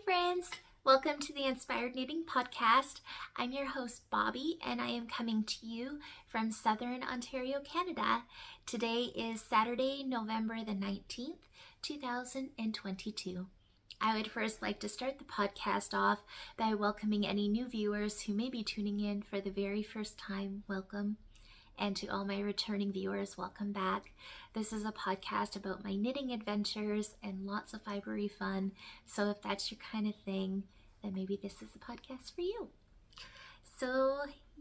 friends! Welcome to the Inspired Knitting Podcast. I'm your host, Bobby, and I am coming to you from Southern Ontario, Canada. Today is Saturday, November the 19th, 2022. I would first like to start the podcast off by welcoming any new viewers who may be tuning in for the very first time. Welcome. And to all my returning viewers, welcome back. This is a podcast about my knitting adventures and lots of fibery fun. So if that's your kind of thing, then maybe this is a podcast for you. So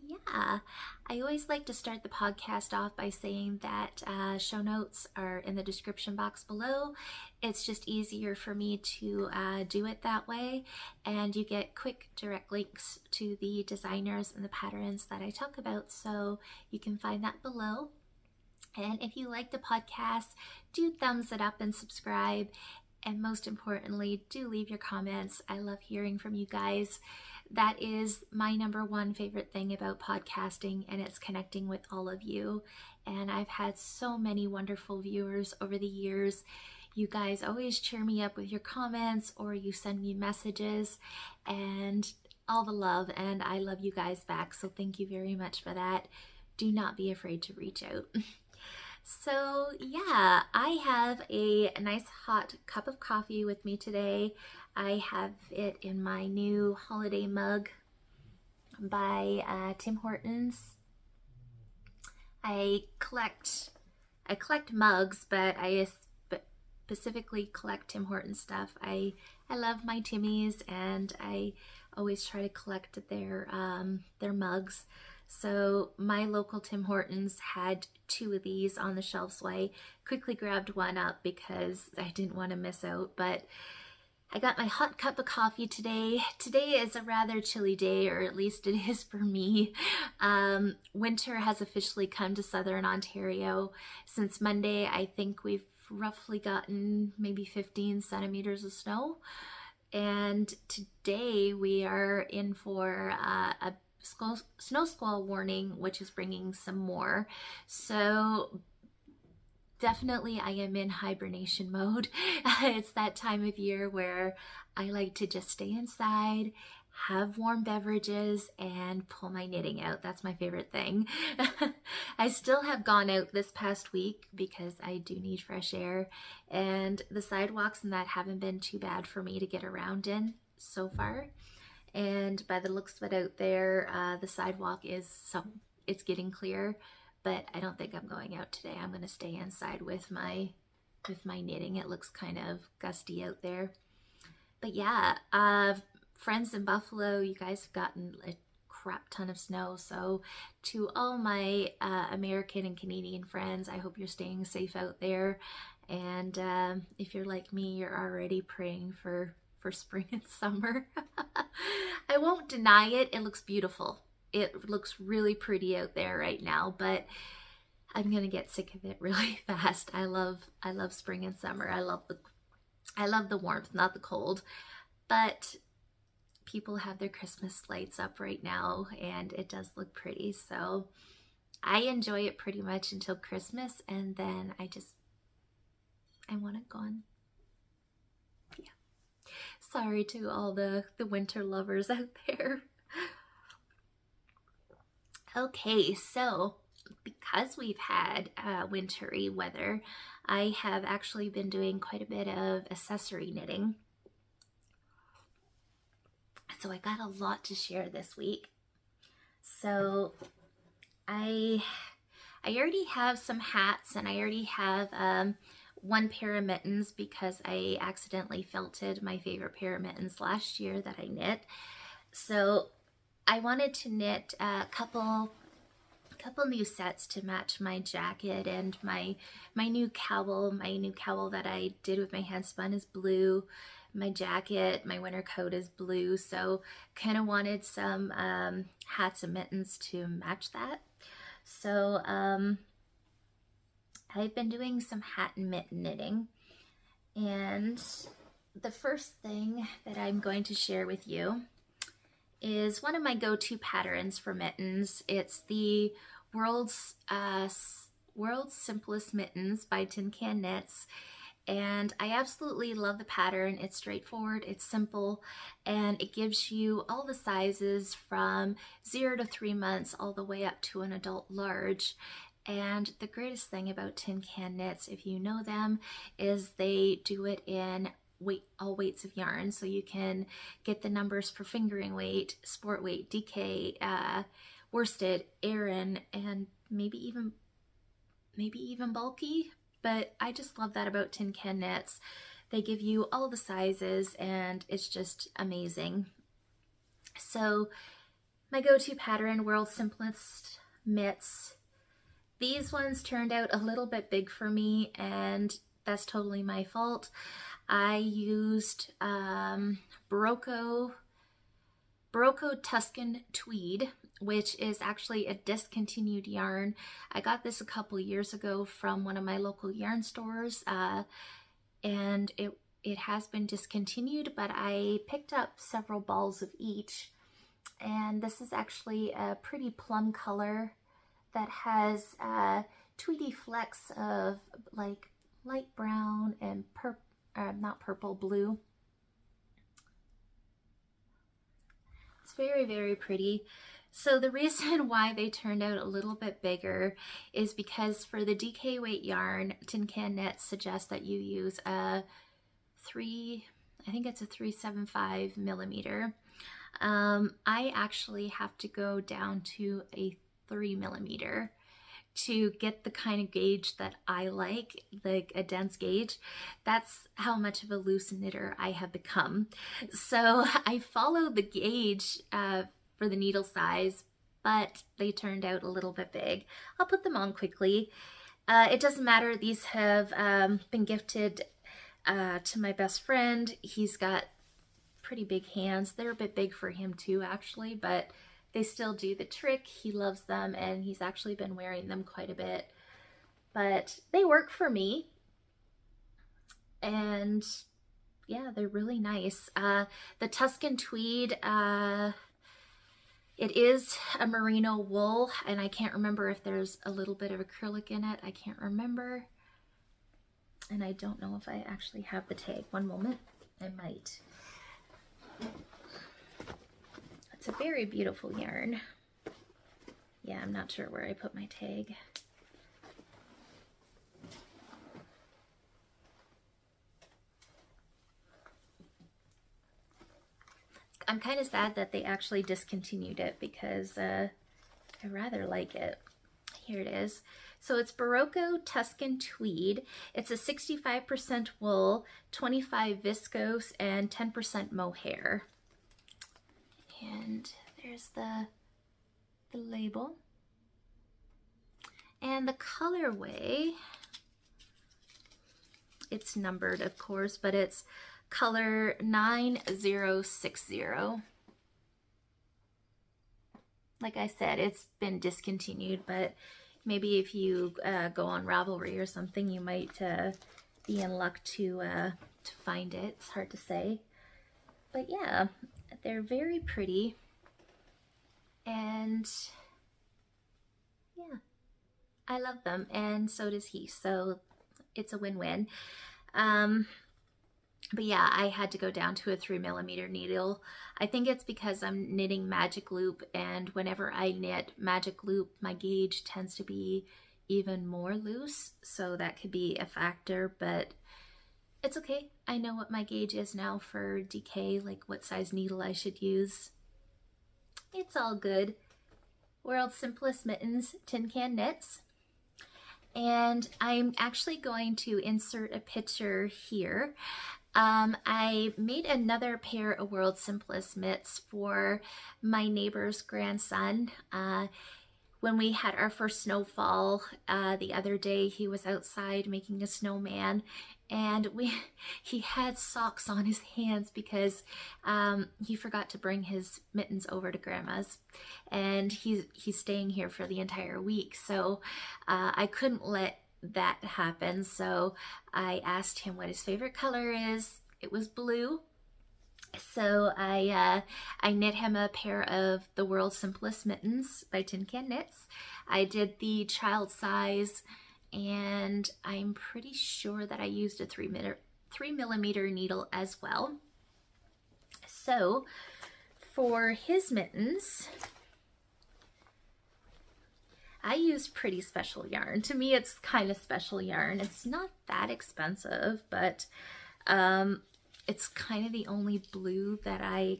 yeah, I always like to start the podcast off by saying that show notes are in the description box below. It's just easier for me to do it that way, and you get quick direct links to the designers and the patterns that I talk about, so you can find that below. And if you like the podcast, do thumbs it up and subscribe. And most importantly, do leave your comments. I love hearing from you guys. That is my number one favorite thing about podcasting, and it's connecting with all of you. And I've had so many wonderful viewers over the years. You guys always cheer me up with your comments, or you send me messages, and all the love, and I love you guys back. So thank you very much for that. Do not be afraid to reach out. So yeah, I have a nice hot cup of coffee with me today. I have it in my new holiday mug by Tim Hortons. I collect mugs, but I specifically collect Tim Hortons stuff. I love my Timmies, and I always try to collect their mugs. So my local Tim Hortons had 2 of these on the shelf, so I quickly grabbed one up because I didn't want to miss out. But I got my hot cup of coffee today. Today is a rather chilly day, or at least it is for me. Winter has officially come to Southern Ontario. Since Monday, I think we've roughly gotten maybe 15 centimeters of snow. And today we are in for a snow squall warning, which is bringing some more. So definitely I am in hibernation mode. It's that time of year where I like to just stay inside, have warm beverages, and pull my knitting out. That's my favorite thing. I still have gone out this past week because I do need fresh air, and the sidewalks and that haven't been too bad for me to get around in so far. And by the looks of it out there, the sidewalk it's getting clear, but I don't think I'm going out today. I'm going to stay inside with my knitting. It looks kind of gusty out there. But yeah, friends in Buffalo, you guys have gotten a crap ton of snow. So to all my American and Canadian friends, I hope you're staying safe out there. And if you're like me, you're already praying for spring and summer. I won't deny it. It looks beautiful. It looks really pretty out there right now, but I'm gonna get sick of it really fast. I love spring and summer. I love the warmth, not the cold. But people have their Christmas lights up right now, and it does look pretty. So I enjoy it pretty much until Christmas, and then I want it gone. Sorry to all the winter lovers out there. Okay, so because we've had wintry weather, I have actually been doing quite a bit of accessory knitting. So I got a lot to share this week. So I already have some hats, and I already have one pair of mittens because I accidentally felted my favorite pair of mittens last year that I knit. So I wanted to knit a couple new sets to match my jacket and my new cowl. My new cowl that I did with my hand spun is blue. My jacket, my winter coat is blue. So kind of wanted some hats and mittens to match that. So I've been doing some hat and mitten knitting, and the first thing that I'm going to share with you is one of my go-to patterns for mittens. It's the World's Simplest Mittens by Tin Can Knits, and I absolutely love the pattern. It's straightforward, it's simple, and it gives you all the sizes from 0 to 3 months all the way up to an adult large. And the greatest thing about Tin Can Knits, if you know them, is they do it in all weights of yarn. So you can get the numbers for fingering weight, sport weight, DK, worsted, Aran, and maybe even bulky. But I just love that about Tin Can Knits. They give you all the sizes and it's just amazing. So my go-to pattern, World's Simplest Mitts. These ones turned out a little bit big for me, and that's totally my fault. I used Barocco Tuscan Tweed, which is actually a discontinued yarn. I got this a couple years ago from one of my local yarn stores, and it has been discontinued, but I picked up several balls of each, and this is actually a pretty plum color that has tweedy flecks of like light brown and blue. It's very, very pretty. So the reason why they turned out a little bit bigger is because for the DK weight yarn, Tin Can Knits suggests that you use I think it's a 375 millimeter. I actually have to go down to a 3 millimeter to get the kind of gauge that I like a dense gauge. That's how much of a loose knitter I have become. So I followed the gauge for the needle size, but they turned out a little bit big. I'll put them on quickly. It doesn't matter. These have been gifted to my best friend. He's got pretty big hands. They're a bit big for him too, actually, but they still do the trick. He loves them, and he's actually been wearing them quite a bit. But they work for me, and yeah, they're really nice. The Tuscan Tweed, it is a merino wool, and I can't remember if there's a little bit of acrylic in it. I can't remember. And I don't know if I actually have the tag. One moment. I might. It's a very beautiful yarn. Yeah, I'm not sure where I put my tag. I'm kind of sad that they actually discontinued it because I rather like it. Here it is. So it's Barocco Tuscan Tweed. It's a 65% wool, 25 viscose, and 10% mohair. And there's the label. And the colorway, it's numbered, of course, but it's color 9060. Like I said, it's been discontinued, but maybe if you go on Ravelry or something, you might be in luck to find it. It's hard to say. But yeah, they're very pretty. And yeah, I love them, and so does he. So it's a win-win. But yeah, I had to go down to a 3 millimeter needle. I think it's because I'm knitting magic loop, and whenever I knit magic loop, my gauge tends to be even more loose. So that could be a factor, but it's okay. I know what my gauge is now for DK, like what size needle I should use. It's all good. World's Simplest Mittens, Tin Can Knits. And I'm actually going to insert a picture here. I made another pair of World's Simplest Mitts for my neighbor's grandson. When we had our first snowfall the other day, he was outside making a snowman, and he had socks on his hands because he forgot to bring his mittens over to Grandma's, and he's staying here for the entire week. So I couldn't let that happen. So I asked him what his favorite color is. It was blue. So I knit him a pair of the World's Simplest Mittens by Tin Can Knits. I did the child size and I'm pretty sure that I used a 3mm needle as well. So for his mittens, I use Pretty Special yarn. To me, it's kind of special yarn. It's not that expensive, but it's kind of the only blue that I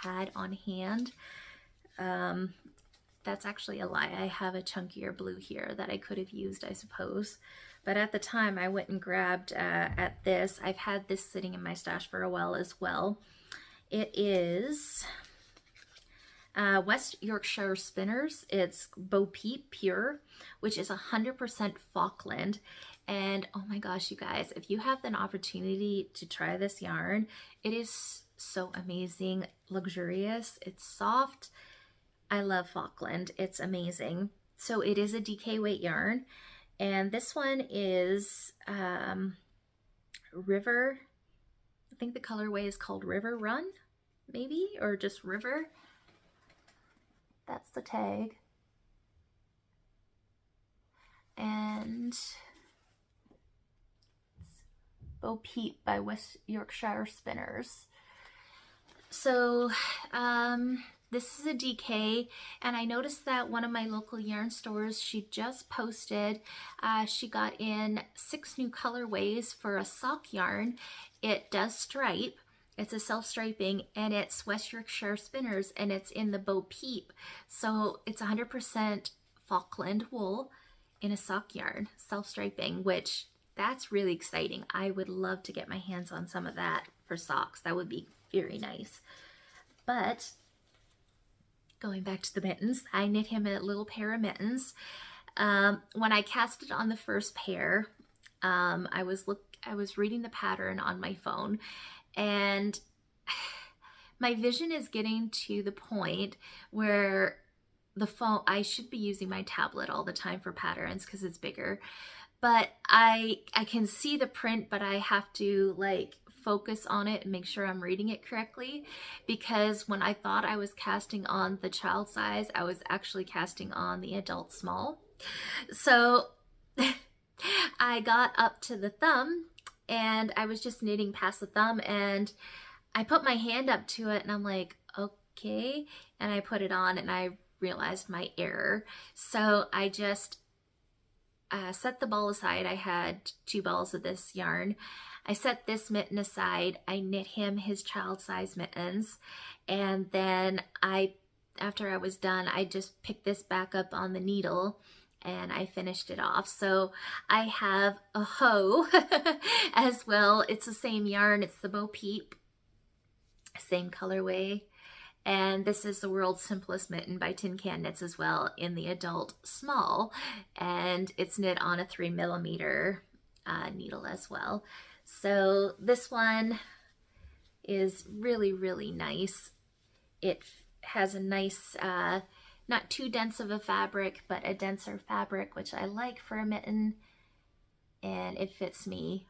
had on hand. That's actually a lie. I have a chunkier blue here that I could have used, I suppose. But at the time, I went and grabbed at this. I've had this sitting in my stash for a while as well. It is West Yorkshire Spinners. It's Bo Peep Pure, which is 100% Falkland. And oh my gosh, you guys, if you have an opportunity to try this yarn, it is so amazing, luxurious. It's soft. I love Falkland. It's amazing. So it is a DK weight yarn. And this one is River. I think the colorway is called River Run, maybe, or just River. That's the tag. And Bo Peep by West Yorkshire Spinners. So this is a DK, and I noticed that one of my local yarn stores, she just posted, she got in 6 new colorways for a sock yarn. It does stripe. It's a self-striping, and it's West Yorkshire Spinners, and it's in the Bo Peep. So it's 100% Falkland wool in a sock yarn, self-striping, which that's really exciting. I would love to get my hands on some of that for socks. That would be very nice. But going back to the mittens, I knit him a little pair of mittens. When I cast it on the first pair, I was reading the pattern on my phone, and my vision is getting to the point where the phone, I should be using my tablet all the time for patterns because it's bigger, but I can see the print, but I have to like focus on it and make sure I'm reading it correctly, because when I thought I was casting on the child size, I was actually casting on the adult small. So I got up to the thumb and I was just knitting past the thumb, and I put my hand up to it and I'm like, okay, and I put it on and I realized my error. So I just set the ball aside. I had 2 balls of this yarn. I set this mitten aside. I knit him his child size mittens, and then after I was done, I just picked this back up on the needle and I finished it off. So I have a hoe as well. It's the same yarn. It's the Bo Peep, same colorway. And this is the World's Simplest Mitten by Tin Can Knits as well, in the adult small, and it's knit on a 3mm needle as well. So this one is really, really nice. It has a nice, not too dense of a fabric, but a denser fabric, which I like for a mitten, and it fits me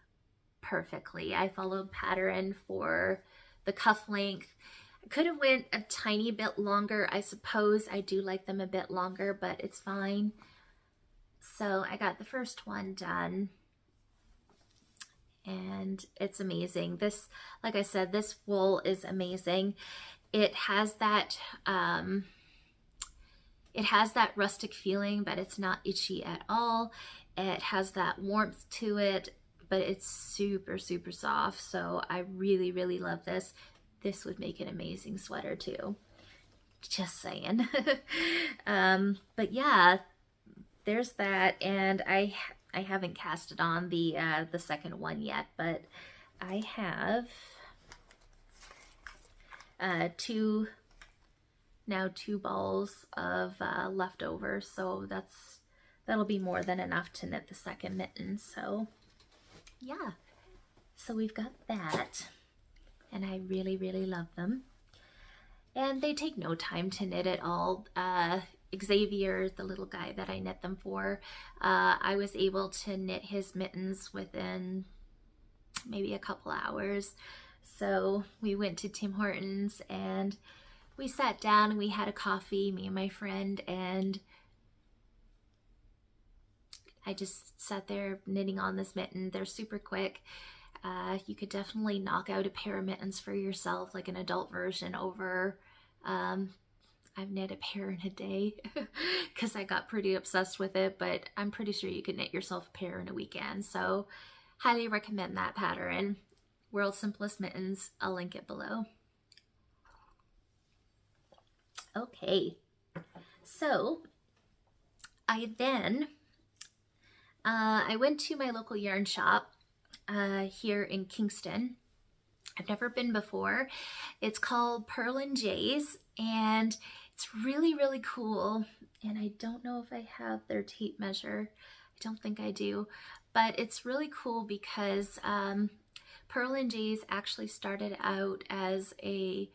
perfectly. I followed pattern for the cuff length. I could have went a tiny bit longer. I suppose I do like them a bit longer, but it's fine. So I got the first one done, and it's amazing. This, like I said, this wool is amazing. It has that rustic feeling, but it's not itchy at all. It has that warmth to it, but it's super, super soft. So I really, really love this. This would make an amazing sweater too. Just saying. But yeah, there's that, and I haven't cast it on the second one yet, but I have 2 balls of leftover, so that'll be more than enough to knit the second mitten. So yeah, so we've got that, and I really, really love them, and they take no time to knit at all. Xavier, the little guy that I knit them for, I was able to knit his mittens within maybe a couple hours. So we went to Tim Hortons and we sat down and we had a coffee, me and my friend, and I just sat there knitting on this mitten. They're super quick. You could definitely knock out a pair of mittens for yourself, like an adult version, over I've knit a pair in a day because I got pretty obsessed with it, but I'm pretty sure you could knit yourself a pair in a weekend. So highly recommend that pattern. World's Simplest Mittens. I'll link it below. Okay, so I went to my local yarn shop here in Kingston. I've never been before. It's called Pearl and J's, and it's really, really cool. And I don't know if I have their tape measure. I don't think I do, but it's really cool because Pearl and J's actually started out as a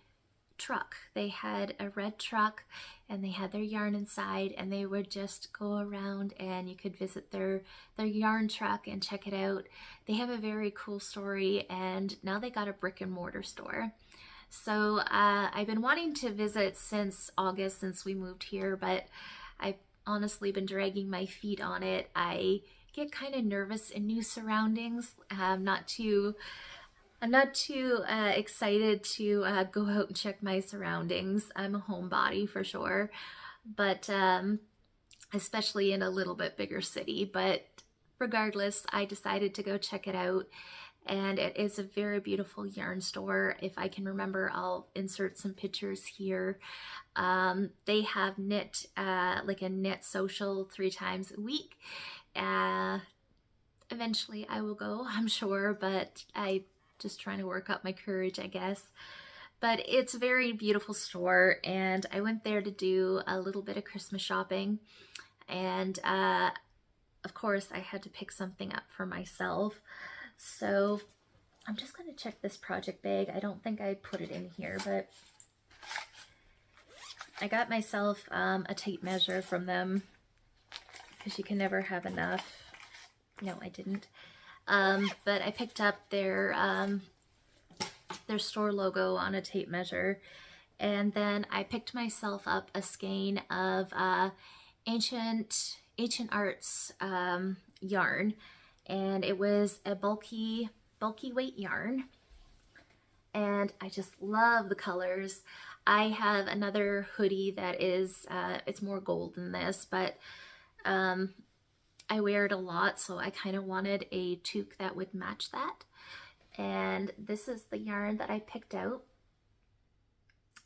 truck. They had a red truck and they had their yarn inside, and they would just go around and you could visit their yarn truck and check it out. They have a very cool story, and now they got a brick and mortar store. So I've been wanting to visit since August, since we moved here, but I've honestly been dragging my feet on it. I get kind of nervous in new surroundings. I'm not too excited to go out and check my surroundings. I'm a homebody for sure, but especially in a little bit bigger city. But regardless, I decided to go check it out, and it is a very beautiful yarn store. If I can remember, I'll insert some pictures here. They have knit, like a knit social 3 times a week. Eventually I will go, I'm sure, but I just trying to work up my courage, I guess. But it's a very beautiful store, and I went there to do a little bit of Christmas shopping, and of course I had to pick something up for myself. So I'm just going to check this project bag. I don't think I put it in here, but I got myself a tape measure from them because you can never have enough. No, I didn't. But I picked up their store logo on a tape measure, and then I picked myself up a skein of Ancient Arts yarn, and it was a bulky weight yarn, and I just love the colors. I have another hoodie that is it's more gold than this, but I wear it a lot, so I kind of wanted a toque that would match that. And this is the yarn that I picked out,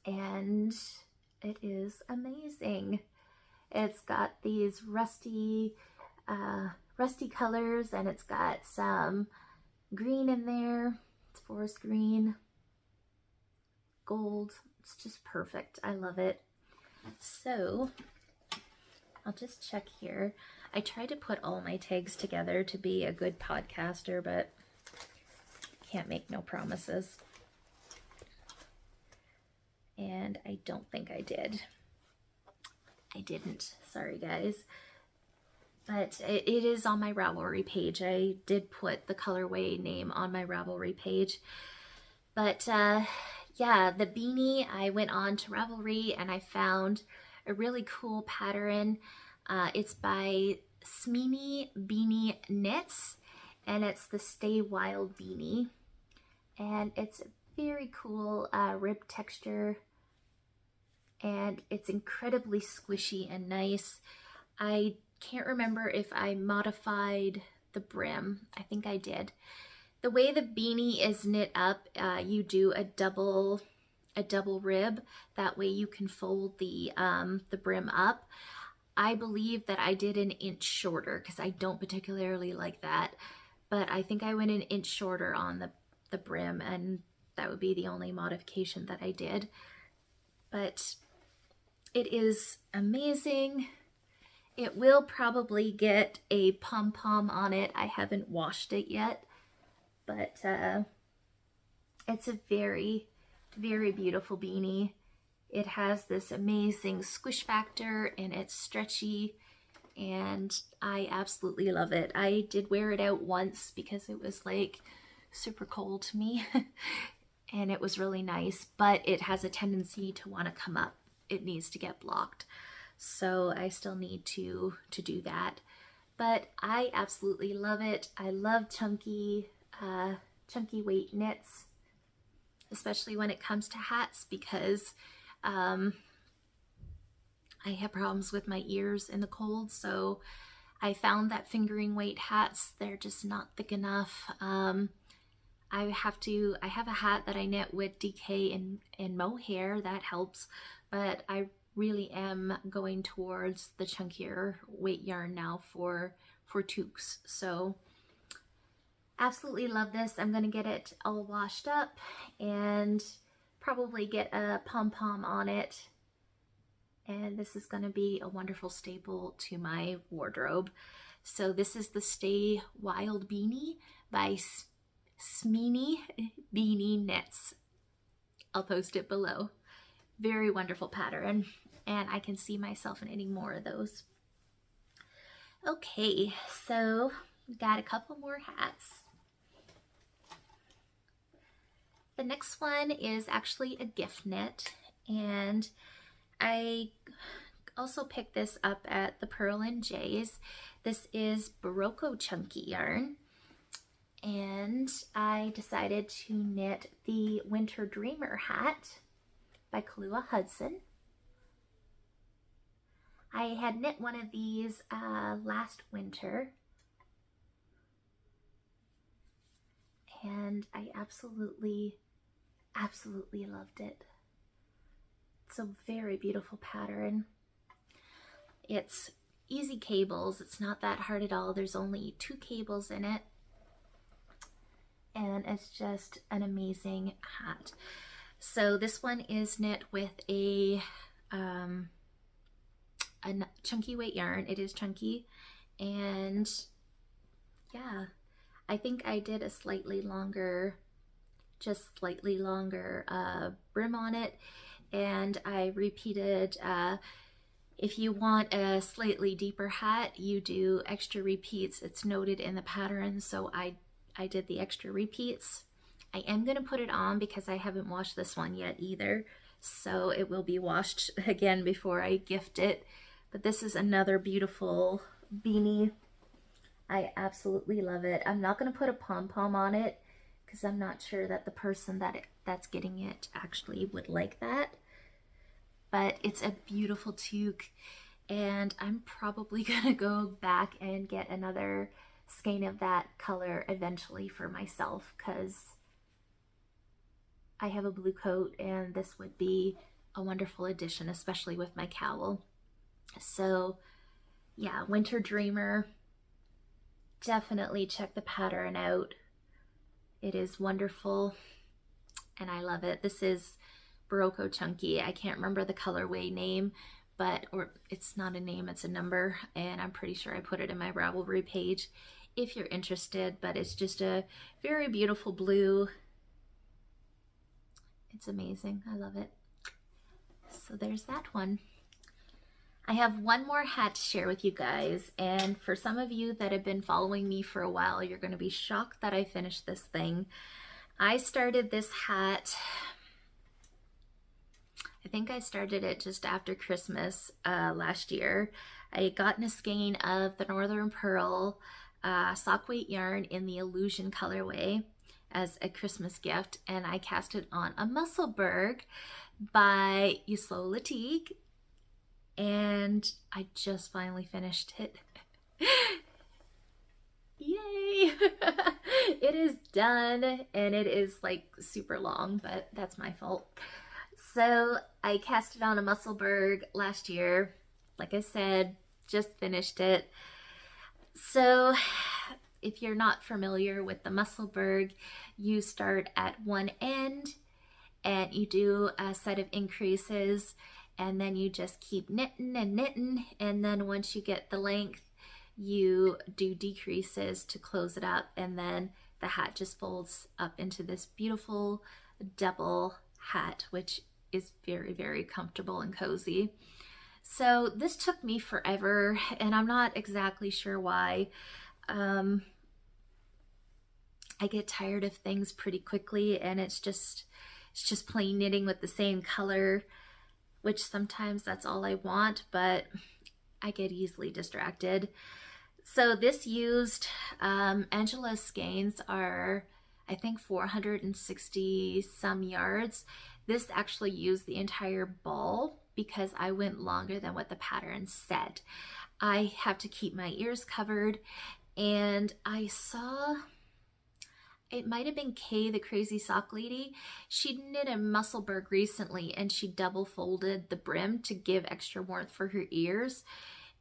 and it is amazing. It's got these rusty colors, and it's got some green in there. It's forest green, gold. It's just perfect. I love it. So I'll just check here. I try to put all my tags together to be a good podcaster, but can't make no promises. And I don't think I did. I didn't. Sorry, guys. But it is on my Ravelry page. I did put the colorway name on my Ravelry page. But yeah, the beanie, I went on to Ravelry and I found a really cool pattern. It's by Smini Beanie Knits, and it's the Stay Wild beanie, and it's a very cool rib texture, and it's incredibly squishy and nice. I can't remember if I modified the brim. I think I did. The way the beanie is knit up, you do a double rib. That way you can fold the brim up. I believe that I did an inch shorter because I don't particularly like that, but I think I went an inch shorter on the brim, and that would be the only modification that I did. But it is amazing. It will probably get a pom-pom on it. I haven't washed it yet, but it's a very, very beautiful beanie. It has this amazing squish factor, and it's stretchy, and I absolutely love it. I did wear it out once because it was like super cold to me and it was really nice, but it has a tendency to want to come up. It needs to get blocked. So I still need to do that. but I absolutely love it. I love chunky weight knits, especially when it comes to hats, because I have problems with my ears in the cold. So I found that fingering weight hats, they're just not thick enough. I have a hat that I knit with DK and mohair, that helps, but I really am going towards the chunkier weight yarn now for toques. So absolutely love this. I'm gonna get it all washed up and probably get a pom-pom on it. And this is gonna be a wonderful staple to my wardrobe. So this is the Stay Wild Beanie by Smeeny Beanie Knits. I'll post it below. Very wonderful pattern, and I can see myself knitting more of those. Okay, so got a couple more hats. The next one is actually a gift knit, and I also picked this up at the Pearl and J's. This is Barocco Chunky yarn, and I decided to knit the Winter Dreamer hat by Kahlua Hudson. I had knit one of these last winter, and I absolutely loved it. It's a very beautiful pattern. It's easy cables. It's not that hard at all. There's only 2 cables in it, and it's just an amazing hat. So this one is knit with a chunky weight yarn. It is chunky, and yeah, I think I did a slightly longer brim on it, and I repeated. If you want a slightly deeper hat, you do extra repeats. It's noted in the pattern, so I did the extra repeats. I am going to put it on because I haven't washed this one yet either, so it will be washed again before I gift it. But this is another beautiful beanie. I absolutely love it. I'm not going to put a pom-pom on it because I'm not sure that the person that's getting it actually would like that. But it's a beautiful toque, and I'm probably gonna go back and get another skein of that color eventually for myself, because I have a blue coat and this would be a wonderful addition, especially with my cowl. So yeah, Winter Dreamer, definitely check the pattern out. It is wonderful and I love it. This is Barocco Chunky. I can't remember the colorway name, or it's not a name, it's a number, and I'm pretty sure I put it in my Ravelry page if you're interested, but it's just a very beautiful blue. It's amazing. I love it. So there's that one. I have one more hat to share with you guys, and for some of you that have been following me for a while, you're going to be shocked that I finished this thing. I started this hat, I think I started it just after Christmas last year. I had gotten a skein of the Northern Pearl sock weight yarn in the Illusion colorway as a Christmas gift, and I cast it on a Musselburgh by Yuslo Latique, and I just finally finished it. Yay! It is done, and it is like super long, but that's my fault. So I cast it on a Musselburgh last year. Like I said, just finished it. So if you're not familiar with the Musselburgh, you start at one end and you do a set of increases, and then you just keep knitting and knitting, and then once you get the length, you do decreases to close it up, and then the hat just folds up into this beautiful double hat, which is very, very comfortable and cozy. So this took me forever, and I'm not exactly sure why. I get tired of things pretty quickly, and it's just plain knitting with the same color, which sometimes that's all I want, but I get easily distracted. So this used, Angela's skeins are, I think, 460 some yards. This actually used the entire ball because I went longer than what the pattern said. I have to keep my ears covered, and I saw, it might have been Kay, the crazy sock lady. She knit a Musselburgh recently, and she double folded the brim to give extra warmth for her ears.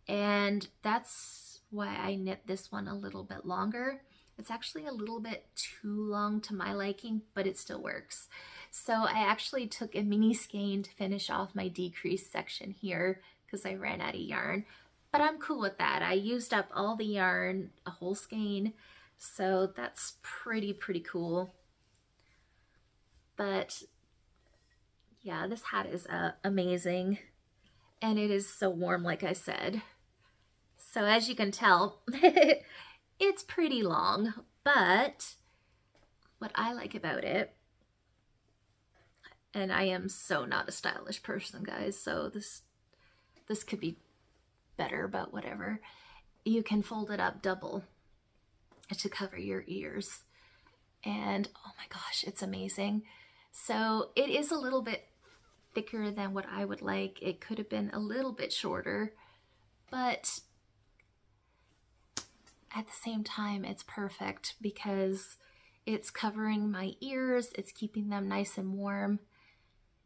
And that's why I knit this one a little bit longer. It's actually a little bit too long to my liking, but it still works. So I actually took a mini skein to finish off my decrease section here because I ran out of yarn. But I'm cool with that. I used up all the yarn, a whole skein, so that's pretty cool. But yeah, this hat is amazing, and it is so warm, like I said. So as you can tell, it's pretty long, but what I like about it, and I am so not a stylish person, guys, so this could be better, but whatever. You can fold it up double to cover your ears, and oh my gosh, it's amazing. So it is a little bit thicker than what I would like. It could have been a little bit shorter, but at the same time, it's perfect because it's covering my ears, it's keeping them nice and warm,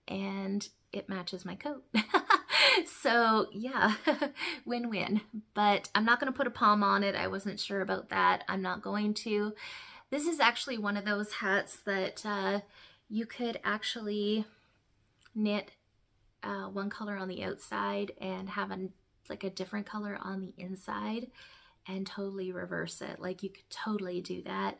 and it matches my coat. So yeah, win-win. But I'm not going to put a palm on it. I wasn't sure about that. I'm not going to. This is actually one of those hats that you could actually knit one color on the outside and have like a different color on the inside and totally reverse it. Like, you could totally do that.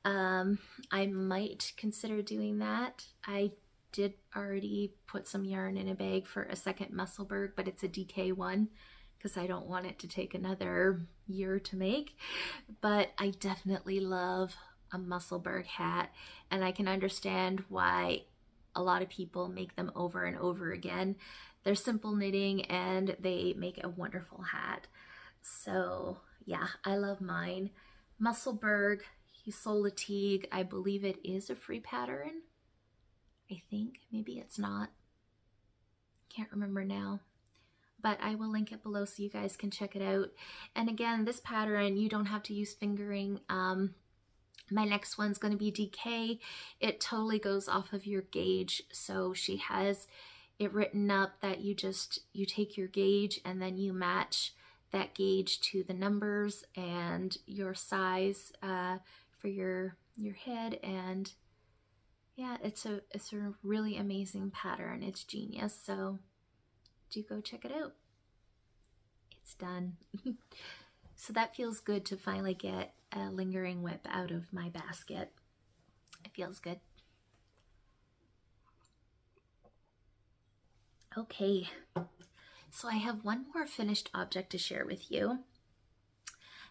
I might consider doing that. I did already put some yarn in a bag for a second Musselburgh, but it's a DK one because I don't want it to take another year to make. But I definitely love a Musselburgh hat, and I can understand why a lot of people make them over and over again. They're simple knitting and they make a wonderful hat. So yeah, I love mine. Musselburgh, Teague, I believe it is a free pattern. I think, maybe it's not. Can't remember now. But I will link it below so you guys can check it out. And again, this pattern, you don't have to use fingering. My next one's going to be DK. It totally goes off of your gauge. So she has it written up that you take your gauge and then you match that gauge to the numbers and your size for your head. And yeah, it's a really amazing pattern. It's genius. So do go check it out. It's done. So that feels good to finally get a lingering whip out of my basket. It feels good. Okay, so I have one more finished object to share with you,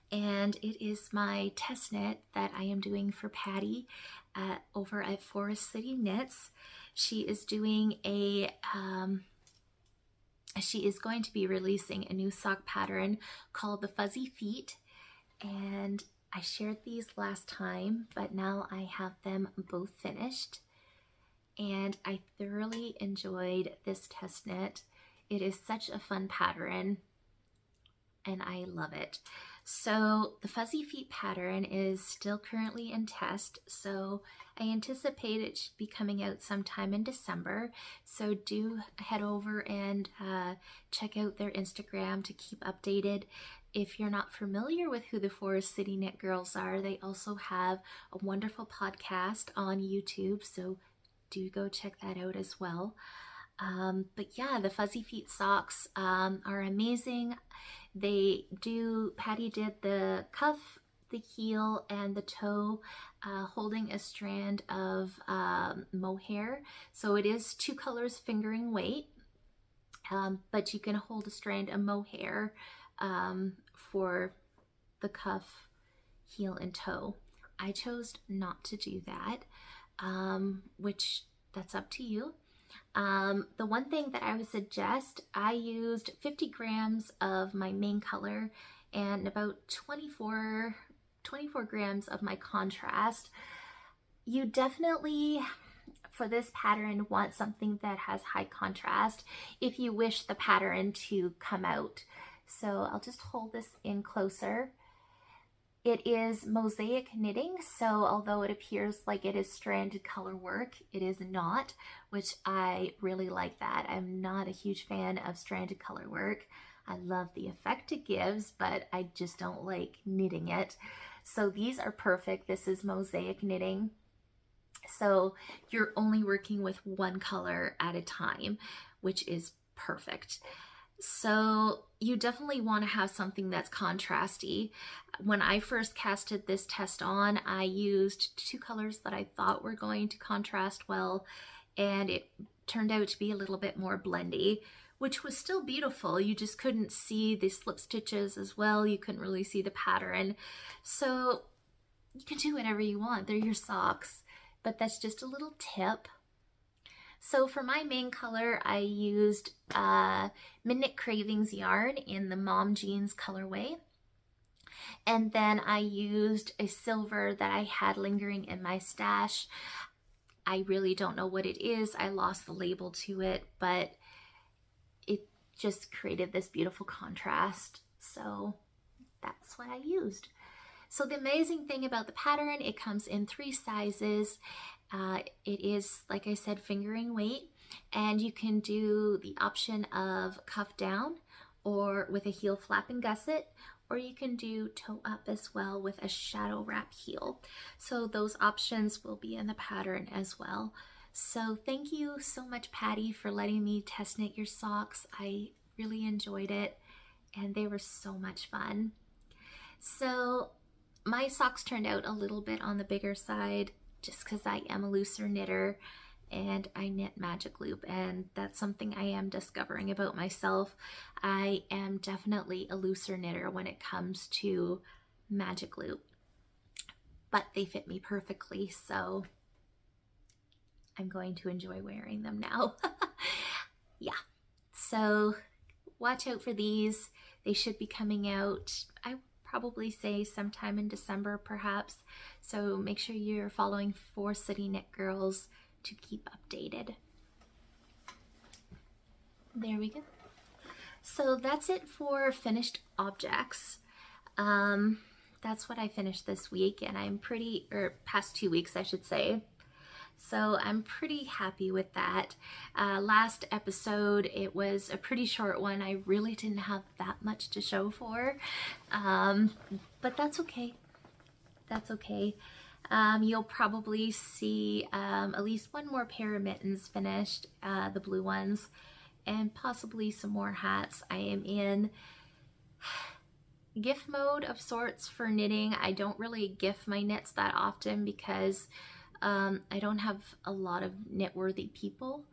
and it is my test knit that I am doing for Patty over at Forest City Knits. She is doing she is going to be releasing a new sock pattern called the Fuzzy Feet, and I shared these last time, but now I have them both finished, and I thoroughly enjoyed this test knit. It is such a fun pattern, and I love it. So the Fuzzy Feet pattern is still currently in test, so I anticipate it should be coming out sometime in December. So do head over and check out their Instagram to keep updated. If you're not familiar with who the Forest City Knit Girls are, they also have a wonderful podcast on YouTube, so do go check that out as well. But yeah, the Fuzzy Feet socks are amazing. Patty did the cuff, the heel, and the toe holding a strand of mohair. So it is 2 colors fingering weight, but you can hold a strand of mohair for the cuff, heel, and toe. I chose not to do that, which that's up to you. The one thing that I would suggest, I used 50 grams of my main color and about 24 grams of my contrast. You definitely, for this pattern, want something that has high contrast if you wish the pattern to come out. So I'll just hold this in closer. It is mosaic knitting, so although it appears like it is stranded color work, it is not, which I really like that. I'm not a huge fan of stranded color work. I love the effect it gives, but I just don't like knitting it. So these are perfect. This is mosaic knitting. So you're only working with one color at a time, which is perfect. So you definitely want to have something that's contrasty. When I first casted this test on, I used 2 colors that I thought were going to contrast well, and it turned out to be a little bit more blendy, which was still beautiful. You just couldn't see the slip stitches as well. You couldn't really see the pattern. So you can do whatever you want. They're your socks, but that's just a little tip. So for my main color, I used Midnight Cravings yarn in the Mom Jeans colorway. And then I used a silver that I had lingering in my stash. I really don't know what it is. I lost the label to it, but it just created this beautiful contrast. So that's what I used. So the amazing thing about the pattern, it comes in 3 sizes. It is, like I said, fingering weight, and you can do the option of cuff down or with a heel flap and gusset, or you can do toe up as well with a shadow wrap heel. So those options will be in the pattern as well. So thank you so much, Patty, for letting me test knit your socks. I really enjoyed it, and they were so much fun. So my socks turned out a little bit on the bigger side, just because I am a looser knitter and I knit magic loop, and that's something I am discovering about myself. I am definitely a looser knitter when it comes to magic loop, but they fit me perfectly, so I'm going to enjoy wearing them now. Yeah, so watch out for these. They should be coming out, I probably say sometime in December perhaps, so make sure you're following 4 City Knit Girls to keep updated. There we go. So that's it for finished objects. That's what I finished this week, and I'm pretty, or past 2 weeks I should say. So I'm pretty happy with that. Last episode, it was a pretty short one. I really didn't have that much to show for, but that's okay. That's okay. You'll probably see at least 1 more pair of mittens finished, the blue ones, and possibly some more hats. I am in gift mode of sorts for knitting. I don't really gift my knits that often because I don't have a lot of knit-worthy people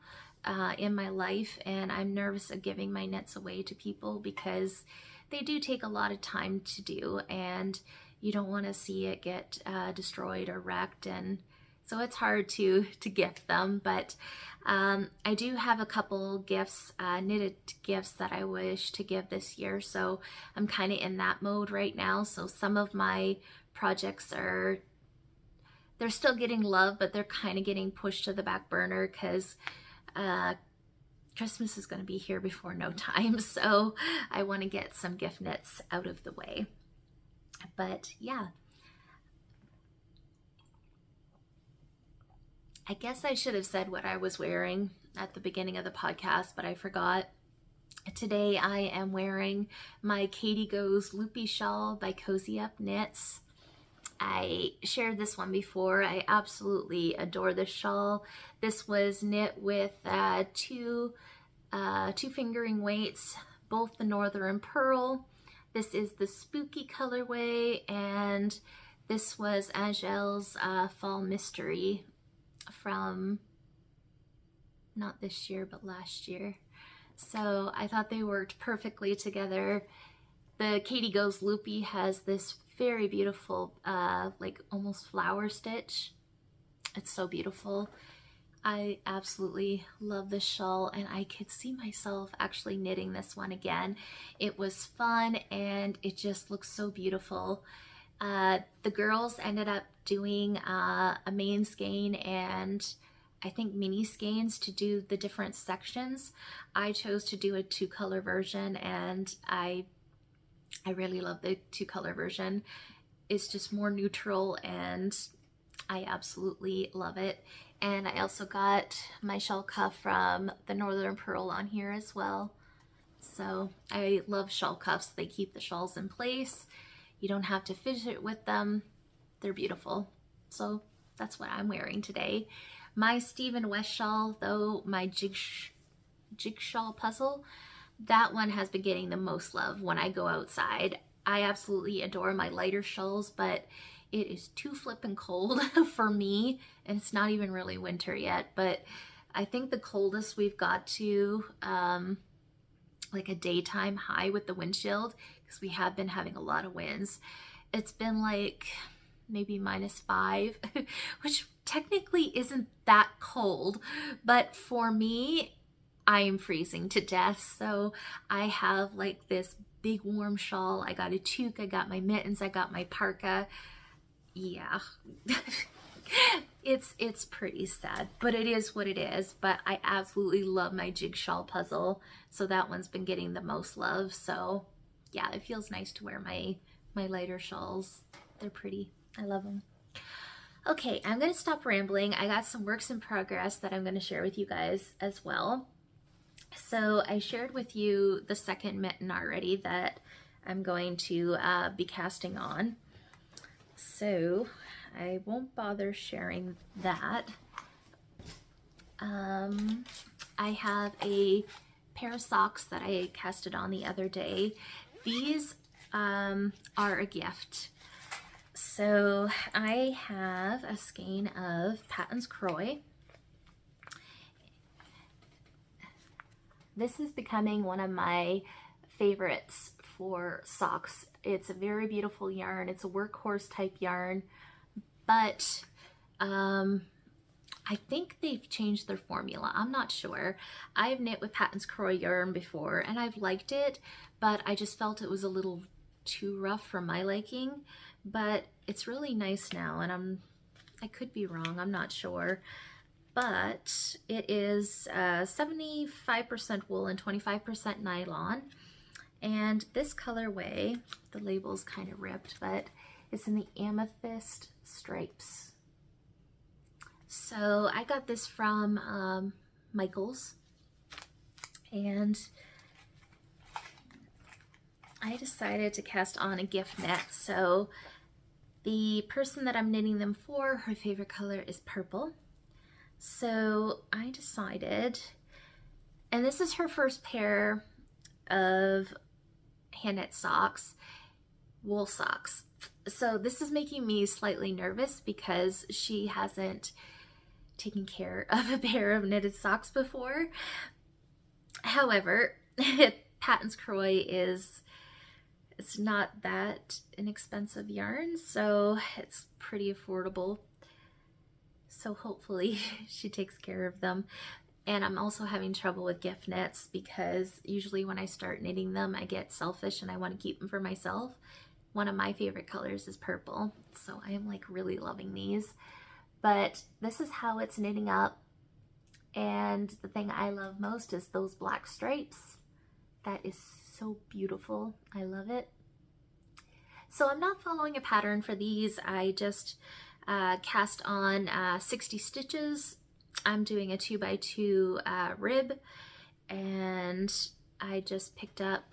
in my life, and I'm nervous of giving my knits away to people because they do take a lot of time to do, and you don't want to see it get destroyed or wrecked, and so it's hard to gift them. But I do have a couple gifts, knitted gifts that I wish to give this year, so I'm kind of in that mode right now. So some of my projects are, they're still getting love, but they're kind of getting pushed to the back burner because Christmas is going to be here before no time. So I want to get some gift knits out of the way. But yeah, I guess I should have said what I was wearing at the beginning of the podcast, but I forgot. Today I am wearing my Katie Goes Loopy Shawl by Cozy Up Knits. I shared this one before. I absolutely adore this shawl. This was knit with two fingering weights, both the Northern Pearl. This is the Spooky colorway, and this was Angel's Fall Mystery from not this year but last year. So I thought they worked perfectly together. The Katie Goes Loopy has this very beautiful like almost flower stitch. It's so beautiful. I absolutely love this shawl, and I could see myself actually knitting this one again. It was fun and it just looks so beautiful. The girls ended up doing a main skein and I think mini skeins to do the different sections. I chose to do a 2-color version, and I really love the 2-color version. It's just more neutral and I absolutely love it. And I also got my shawl cuff from the Northern Pearl on here as well. So I love shawl cuffs. They keep the shawls in place. You don't have to fidget with them. They're beautiful. So that's what I'm wearing today. My Stephen West shawl, though, my jigsaw puzzle, that one has been getting the most love when I go outside. I absolutely adore my lighter shawls, but it is too flippin' cold for me, and it's not even really winter yet, but I think the coldest we've got to like a daytime high with the windshield, because we have been having a lot of winds. It's been like maybe -5, which technically isn't that cold, but for me, I am freezing to death. So I have like this big warm shawl. I got a toque, I got my mittens, I got my parka. Yeah. It's pretty sad, but it is what it is. But I absolutely love my jigsaw puzzle, so that one's been getting the most love. So yeah, it feels nice to wear my lighter shawls. They're pretty. I love them. Okay, I'm gonna stop rambling. I got some works in progress that I'm gonna share with you guys as well. So I shared with you the second mitten already that I'm going to be casting on. So I won't bother sharing that. I have a pair of socks that I casted on the other day. These are a gift. So I have a skein of Patton's Croy. This is becoming one of my favorites for socks. It's a very beautiful yarn. It's a workhorse type yarn, but I think they've changed their formula. I'm not sure. I've knit with Patton's Croy yarn before and I've liked it, but I just felt it was a little too rough for my liking. But it's really nice now, and I could be wrong, I'm not sure. But it is 75% wool and 25% nylon. And this colorway, the label's kind of ripped, but it's in the amethyst stripes. So I got this from Michael's, and I decided to cast on a gift net. So the person that I'm knitting them for, her favorite color is purple. So I decided, and this is her first pair of hand knit socks, wool socks. So this is making me slightly nervous because she hasn't taken care of a pair of knitted socks before. However, Patton's Croy it's not that inexpensive yarn, so it's pretty affordable. So hopefully she takes care of them. And I'm also having trouble with gift nets because usually when I start knitting them, I get selfish and I want to keep them for myself. One of my favorite colors is purple, so I am like really loving these. But this is how it's knitting up. And the thing I love most is those black stripes. That is so beautiful. I love it. So I'm not following a pattern for these. I just cast on 60 stitches. I'm doing a 2x2 rib, and I just picked up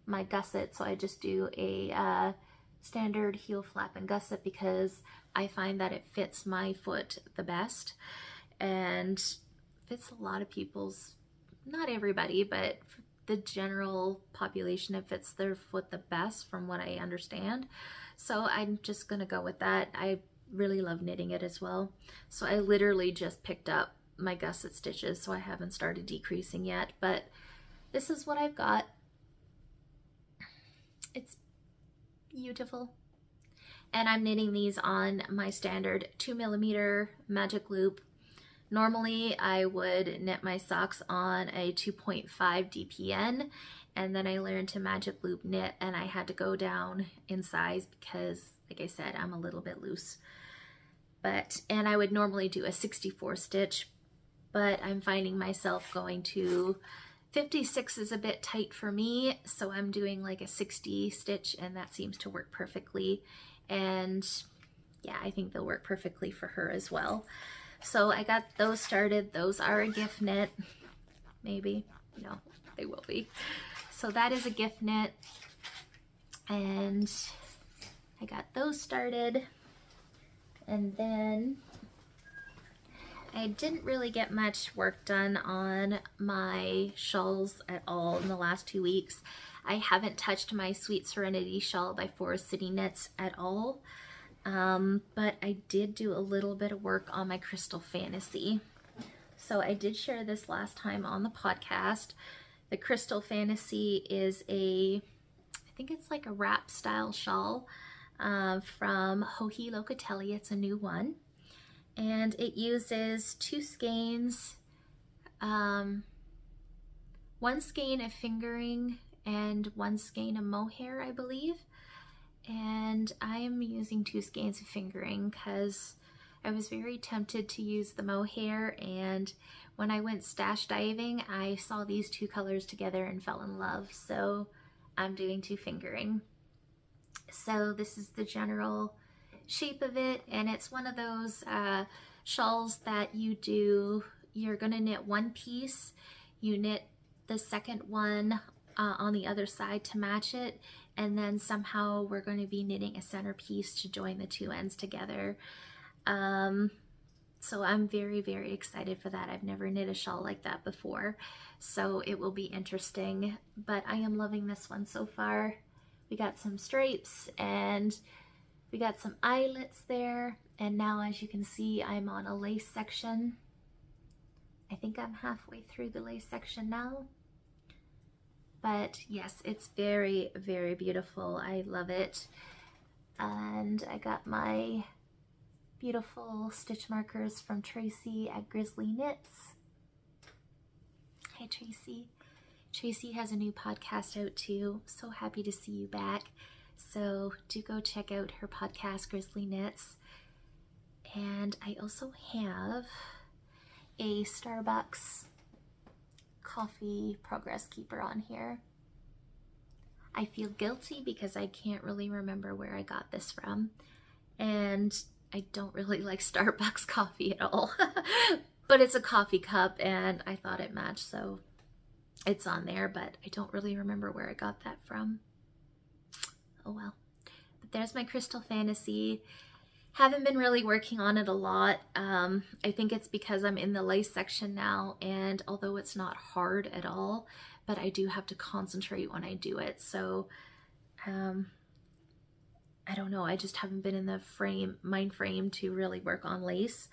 my gusset. So I just do a standard heel flap and gusset because I find that it fits my foot the best and fits a lot of people's, not everybody, but the general population, it fits their foot the best from what I understand. So I'm just gonna go with that. I really love knitting it as well. So I literally just picked up my gusset stitches, so I haven't started decreasing yet, but this is what I've got. It's beautiful. And I'm knitting these on my standard 2mm magic loop Normally I would knit my socks on a 2.5 DPN, and then I learned to magic loop knit, and I had to go down in size because, like I said, I'm a little bit loose. And I would normally do a 64 stitch, but I'm finding myself going to 56 is a bit tight for me, so I'm doing like a 60 stitch, and that seems to work perfectly. And yeah, I think they'll work perfectly for her as well. So I got those started. Those are a gift knit. Maybe. No, they will be. So that is a gift knit. And I got those started. And then I didn't really get much work done on my shawls at all in the last 2 weeks. I haven't touched my Sweet Serenity shawl by Forest City Knits at all. But I did do a little bit of work on my Crystal Fantasy. So I did share this last time on the podcast. The Crystal Fantasy is I think it's like a wrap style shawl from Joji Locatelli. It's a new one. And it uses 2 skeins, 1 skein of fingering and 1 skein of mohair, I believe. And I am using 2 skeins of fingering because I was very tempted to use the mohair, and when I went stash diving, I saw these 2 colors together and fell in love. So I'm doing 2 fingering. So this is the general shape of it, and it's one of those shawls that you're gonna knit 1 piece, you knit the second one on the other side to match it, and then somehow we're going to be knitting a centerpiece to join the 2 ends together. So I'm very, very excited for that. I've never knit a shawl like that before, so it will be interesting, but I am loving this one so far. We got some stripes and we got some eyelets there, and now as you can see, I'm on a lace section. I think I'm halfway through the lace section now. But yes, it's very, very beautiful. I love it. And I got my beautiful stitch markers from Tracy at Grizzly Knits. Hi, Tracy. Tracy has a new podcast out too. So happy to see you back. So do go check out her podcast, Grizzly Knits. And I also have a Starbucks coffee progress keeper on here. I feel guilty because I can't really remember where I got this from, and I don't really like Starbucks coffee at all. But it's a coffee cup and I thought it matched, so it's on there, but I don't really remember where I got that from. Oh well. But there's my Crystal Fantasy. Haven't been really working on it a lot. I think it's because I'm in the lace section now, and although it's not hard at all, but I do have to concentrate when I do it. So I don't know, I just haven't been in the mind frame to really work on lace.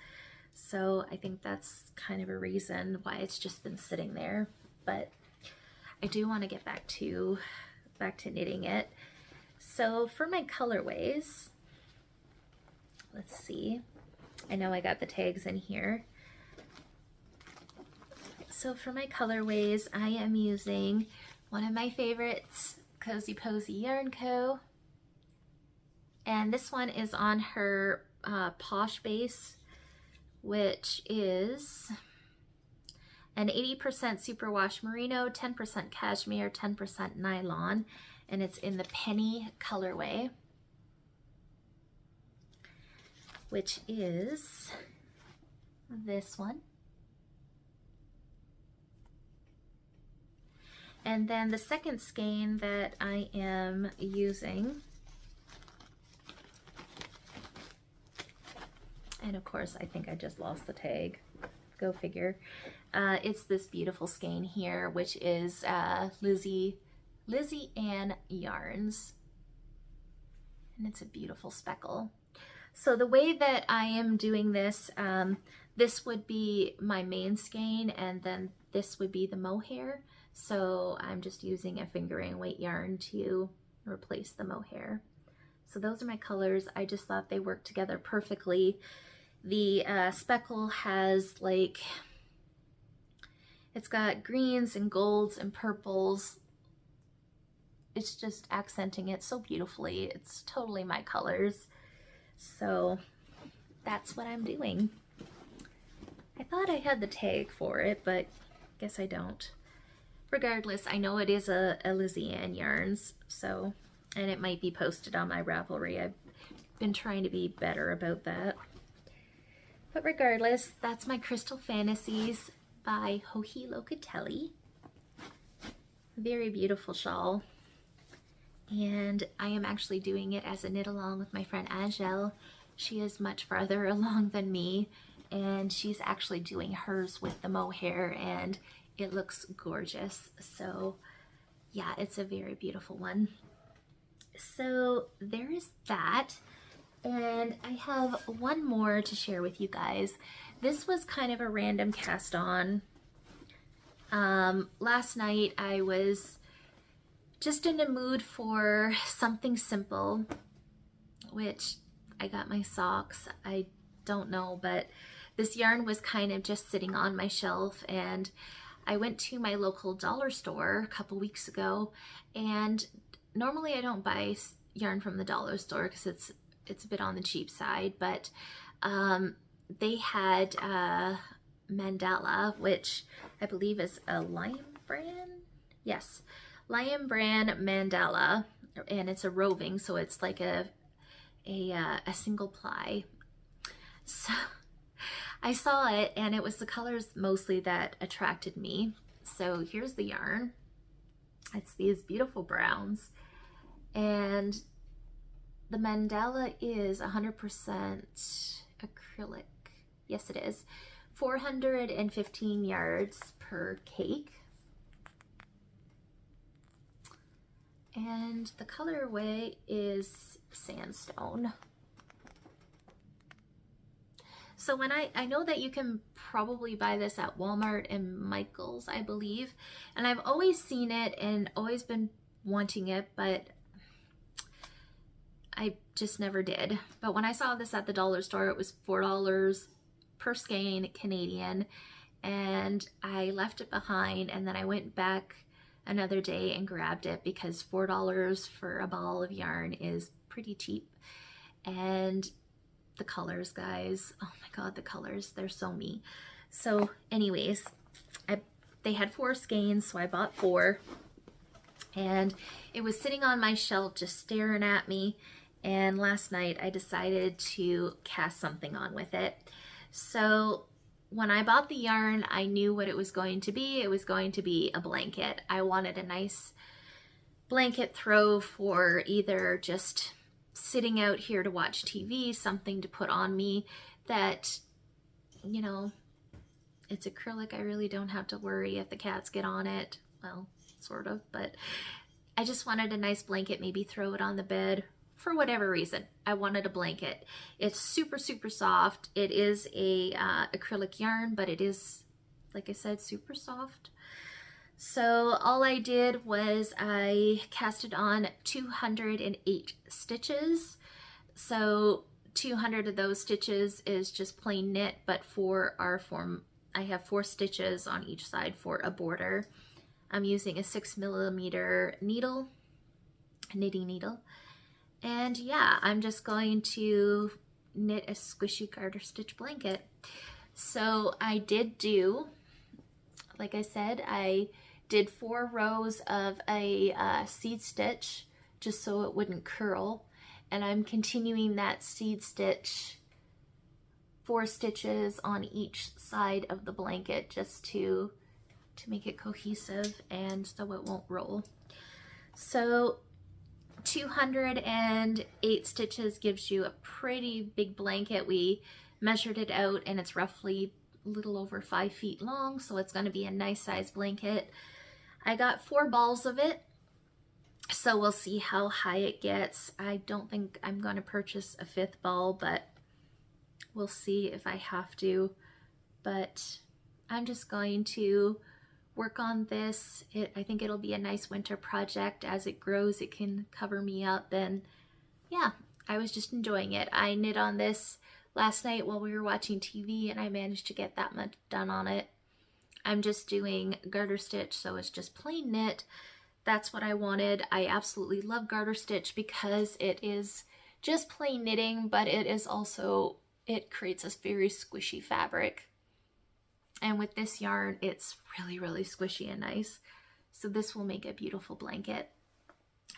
So I think that's kind of a reason why it's just been sitting there. But I do want to get back to knitting it. So for my colorways, let's see. I know I got the tags in here. So for my colorways, I am using one of my favorites, Cozy Posy Yarn Co. And this one is on her Posh base, which is an 80% superwash merino, 10% cashmere, 10% nylon, and it's in the Penny colorway, which is this one. And then the second skein that I am using, and of course I think I just lost the tag, go figure. It's this beautiful skein here, which is Lizzie Ann Yarns, and it's a beautiful speckle. So the way that I am doing this, this would be my main skein, and then this would be the mohair. So I'm just using a fingering weight yarn to replace the mohair. So those are my colors. I just thought they worked together perfectly. The speckle has like, it's got greens and golds and purples. It's just accenting it so beautifully. It's totally my colors. So that's what I'm doing. I thought I had the tag for it, but guess I don't. Regardless, I know it is a Lizianne Yarns, so, and it might be posted on my Ravelry. I've been trying to be better about that. But regardless, that's my Crystal Fantasies by Joji Locatelli. Very beautiful shawl. And I am actually doing it as a knit along with my friend Angel. She is much farther along than me, and she's actually doing hers with the mohair, and it looks gorgeous. So yeah, it's a very beautiful one. So there is that. And I have one more to share with you guys. This was kind of a random cast on. Last night I was just in the mood for something simple, which I got my socks. I don't know, but this yarn was kind of just sitting on my shelf, and I went to my local dollar store a couple weeks ago, and normally I don't buy yarn from the dollar store because it's a bit on the cheap side, but they had Mandala, which I believe is a Lion brand. Yes, Lion brand Mandala, and it's a roving, so it's like a single ply. So I saw it, and it was the colors mostly that attracted me. So here's the yarn. It's these beautiful browns, and the mandala is 100% acrylic. Yes, it is. 415 yards per cake. And the colorway is sandstone. So when I know that you can probably buy this at Walmart and Michael's, I believe. And I've always seen it and always been wanting it, but I just never did. But when I saw this at the dollar store, it was $4 per skein Canadian, and I left it behind, and then I went back another day and grabbed it because $4 for a ball of yarn is pretty cheap. And the colors, guys, oh my god, the colors, they're so me. So anyways, they had 4 skeins, so I bought 4, and it was sitting on my shelf just staring at me. And last night I decided to cast something on with it. So when I bought the yarn, I knew what it was going to be. It was going to be a blanket. I wanted a nice blanket throw for either just sitting out here to watch TV, something to put on me that, you know, it's acrylic. I really don't have to worry if the cats get on it. Well, sort of, but I just wanted a nice blanket, maybe throw it on the bed. For whatever reason, I wanted a blanket. It's super, super soft. It is a acrylic yarn, but it is, like I said, super soft. So all I did was I casted on 208 stitches. So 200 of those stitches is just plain knit, but for our form, I have 4 stitches on each side for a border. I'm using a 6mm needle, a knitting needle. And yeah, I'm just going to knit a squishy garter stitch blanket. So I did do, like I said, I did 4 rows of a seed stitch just so it wouldn't curl. And I'm continuing that seed stitch 4 stitches on each side of the blanket just to make it cohesive and so it won't roll. So 208 stitches gives you a pretty big blanket. We measured it out and it's roughly a little over 5 feet long, so it's going to be a nice size blanket. I got 4 balls of it, so we'll see how high it gets. I don't think I'm going to purchase a 5th ball, but we'll see if I have to. But I'm just going to work on this. I think it'll be a nice winter project. As it grows, it can cover me up, and yeah, I was just enjoying it. I knit on this last night while we were watching TV, and I managed to get that much done on it. I'm just doing garter stitch, so it's just plain knit. That's what I wanted. I absolutely love garter stitch because it is just plain knitting, but it is also, it creates a very squishy fabric. And with this yarn, it's really, really squishy and nice. So this will make a beautiful blanket.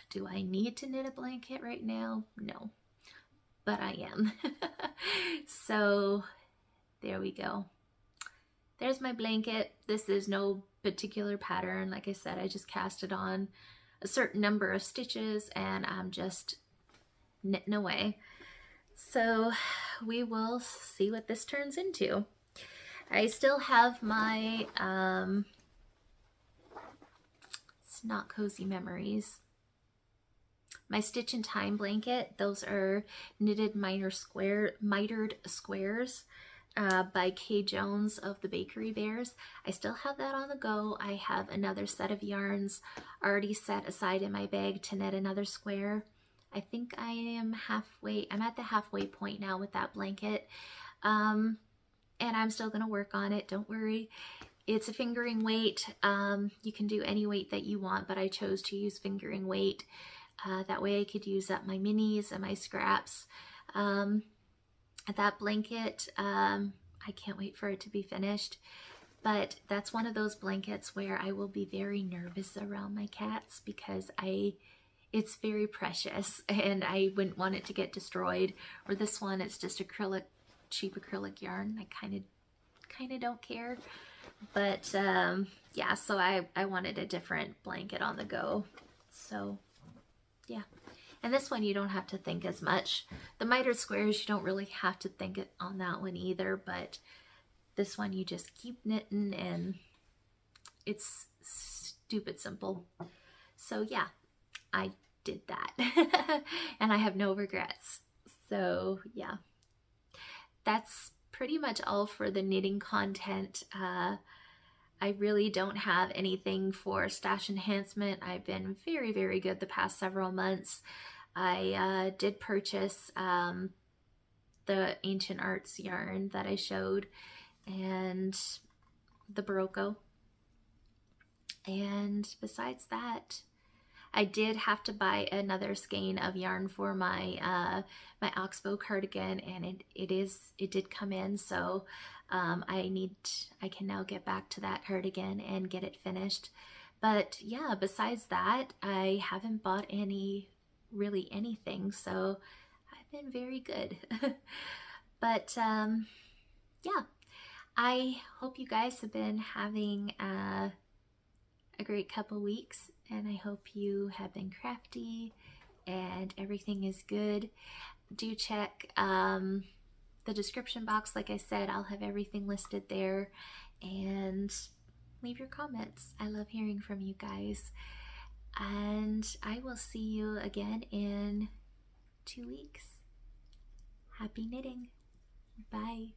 Do I need to knit a blanket right now? No, but I am. So there we go. There's my blanket. This is no particular pattern. Like I said, I just cast it on a certain number of stitches and I'm just knitting away. So we will see what this turns into. I still have my it's not Cozy Memories, my Stitch in Time blanket. Those are knitted mitered squares by Kay Jones of the Bakery Bears. I still have that on the go. I have another set of yarns already set aside in my bag to knit another square. I think I am halfway, I'm at the halfway point now with that blanket. And I'm still gonna work on it, don't worry. It's a fingering weight. You can do any weight that you want, but I chose to use fingering weight. That way I could use up my minis and my scraps. That blanket, I can't wait for it to be finished. But that's one of those blankets where I will be very nervous around my cats because it's very precious and I wouldn't want it to get destroyed. Or this one, it's just acrylic, cheap acrylic yarn. I kind of don't care. But yeah, so I wanted a different blanket on the go. So yeah. And this one you don't have to think as much. The mitered squares, you don't really have to think on that one either, but this one you just keep knitting and it's stupid simple. So yeah, I did that and I have no regrets. So yeah, that's pretty much all for the knitting content. I really don't have anything for stash enhancement. I've been very, very good the past several months. I did purchase the Ancient Arts yarn that I showed and the Barocco. And besides that, I did have to buy another skein of yarn for my my Oxbow cardigan, and it did come in, so I can now get back to that cardigan and get it finished. But yeah, besides that, I haven't bought really anything, so I've been very good. But yeah, I hope you guys have been having a great couple weeks, and I hope you have been crafty and everything is good. Do check the description box. Like I said, I'll have everything listed there, and leave your comments. I love hearing from you guys, and I will see you again in 2 weeks. Happy knitting. Bye.